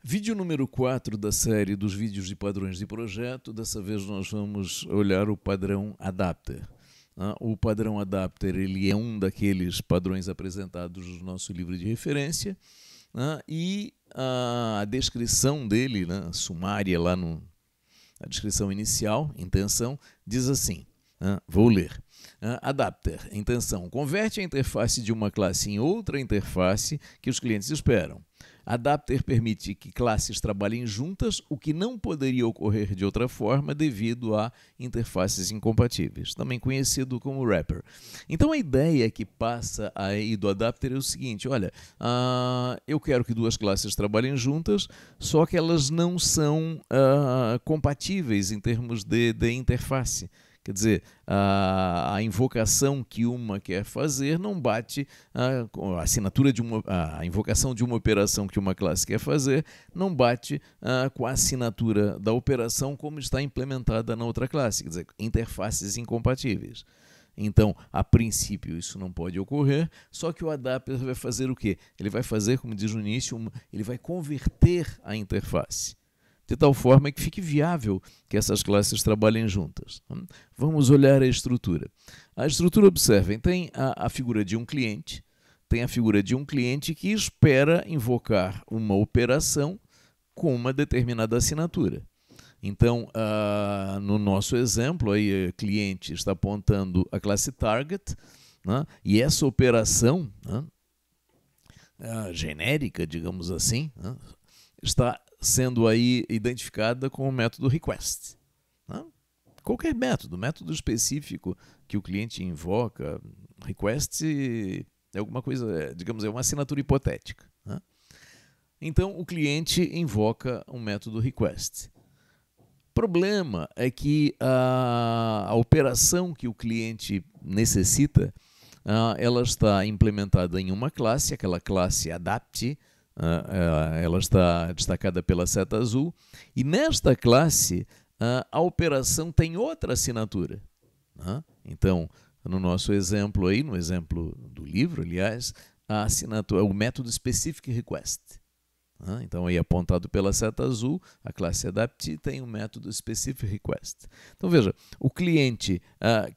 Vídeo número 4 da série dos vídeos de padrões de projeto. Dessa vez nós vamos olhar o padrão Adapter. O padrão Adapter ele é um daqueles padrões apresentados no nosso livro de referência, e a descrição dele, sumária lá na descrição inicial, intenção, diz assim, vou ler. Adapter, intenção, converte a interface de uma classe em outra interface que os clientes esperam. Adapter permite que classes trabalhem juntas, o que não poderia ocorrer de outra forma devido a interfaces incompatíveis, também conhecido como wrapper. Então a ideia que passa aí do Adapter é o seguinte, olha, eu quero que duas classes trabalhem juntas, só que elas não são compatíveis em termos de interface. Quer dizer, a invocação que uma quer fazer não bate, a assinatura de a invocação de uma operação que uma classe quer fazer não bate com a assinatura da operação como está implementada na outra classe, quer dizer, interfaces incompatíveis. Então, a princípio, isso não pode ocorrer, só que o adapter vai fazer o quê? Ele vai fazer, como diz no início, ele vai converter a interface, de tal forma que fique viável que essas classes trabalhem juntas. Vamos olhar a estrutura. A estrutura, observem, tem a figura de um cliente, que espera invocar uma operação com uma determinada assinatura. Então, no nosso exemplo, aí, cliente está apontando a classe target, e essa operação genérica, digamos assim, está sendo aí identificada com o método request. Qualquer método específico que o cliente invoca, request é alguma coisa, digamos, é uma assinatura hipotética. Então, o cliente invoca um método request. O problema é que a operação que o cliente necessita, ela está implementada em uma classe, aquela classe adapt, ela está destacada pela seta azul, e nesta classe a operação tem outra assinatura. Então, no nosso exemplo aí, no exemplo do livro, aliás, a assinatura, o método specific request. Então, aí apontado pela seta azul, a classe adapt tem o método specific request. Então, veja, o cliente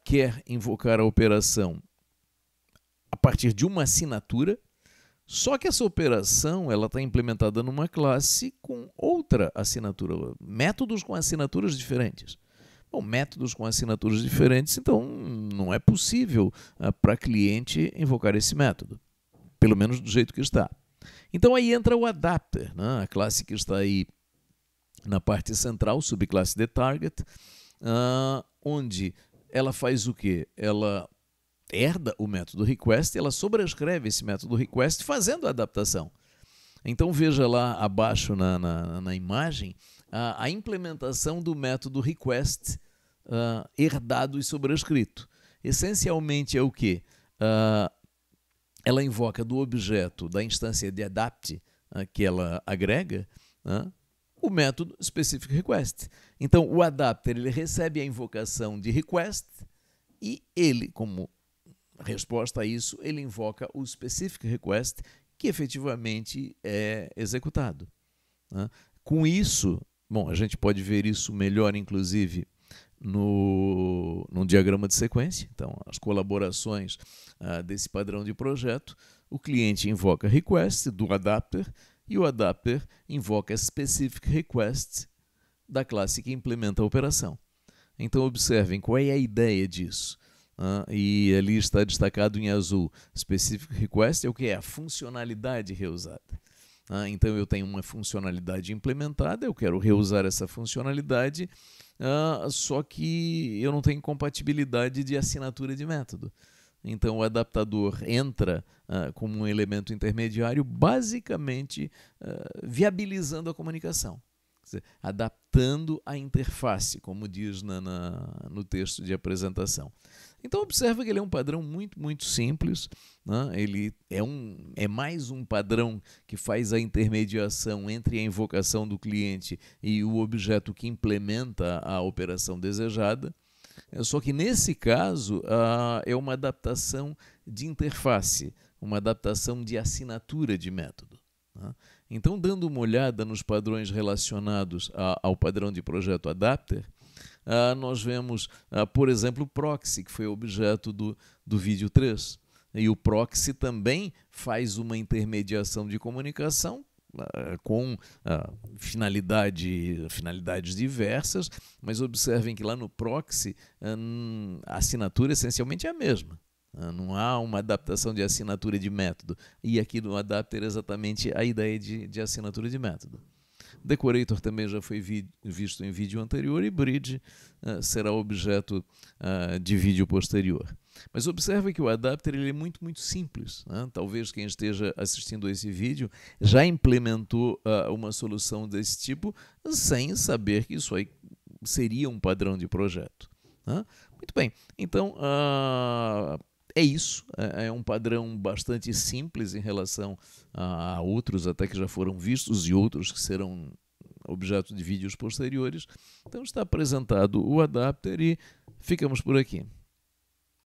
quer invocar a operação a partir de uma assinatura, só que essa operação ela está implementada numa classe com outra assinatura, métodos com assinaturas diferentes. Bom, métodos com assinaturas diferentes, então não é possível para cliente invocar esse método, pelo menos do jeito que está. Então aí entra o adapter, a classe que está aí na parte central, subclasse de target, onde ela faz o quê? Ela herda o método request, ela sobrescreve esse método request fazendo a adaptação. Então veja lá abaixo na imagem a implementação do método request herdado e sobrescrito. Essencialmente é o quê? Ela invoca do objeto da instância de adapt que ela agrega o método specific request. Então o adapter ele recebe a invocação de request e ele, como resposta a isso, ele invoca o specific request que efetivamente é executado. Com isso, bom, a gente pode ver isso melhor, inclusive, no diagrama de sequência. Então, as colaborações desse padrão de projeto, o cliente invoca request do adapter e o adapter invoca specific request da classe que implementa a operação. Então, observem qual é a ideia disso. E ali está destacado em azul, specific request é o que é a funcionalidade reusada. Então eu tenho uma funcionalidade implementada, eu quero reusar essa funcionalidade, só que eu não tenho compatibilidade de assinatura de método. Então o adaptador entra como um elemento intermediário, basicamente viabilizando a comunicação. Adaptando a interface, como diz no texto de apresentação. Então observa que ele é um padrão muito simples, ele é mais um padrão que faz a intermediação entre a invocação do cliente e o objeto que implementa a operação desejada, só que nesse caso é uma adaptação de interface, uma adaptação de assinatura de método. Então, dando uma olhada nos padrões relacionados ao padrão de projeto Adapter, nós vemos, por exemplo, o proxy, que foi objeto do vídeo 3. E o proxy também faz uma intermediação de comunicação com finalidades diversas, mas observem que lá no proxy a assinatura essencialmente é a mesma. Não há uma adaptação de assinatura de método. E aqui no Adapter é exatamente a ideia de assinatura de método. Decorator também já foi visto em vídeo anterior e Bridge será objeto de vídeo posterior. Mas observe que o Adapter ele é muito, muito simples. Talvez quem esteja assistindo a esse vídeo já implementou uma solução desse tipo sem saber que isso aí seria um padrão de projeto. Muito bem, então é isso, é um padrão bastante simples em relação a outros até que já foram vistos e outros que serão objeto de vídeos posteriores. Então está apresentado o Adapter e ficamos por aqui.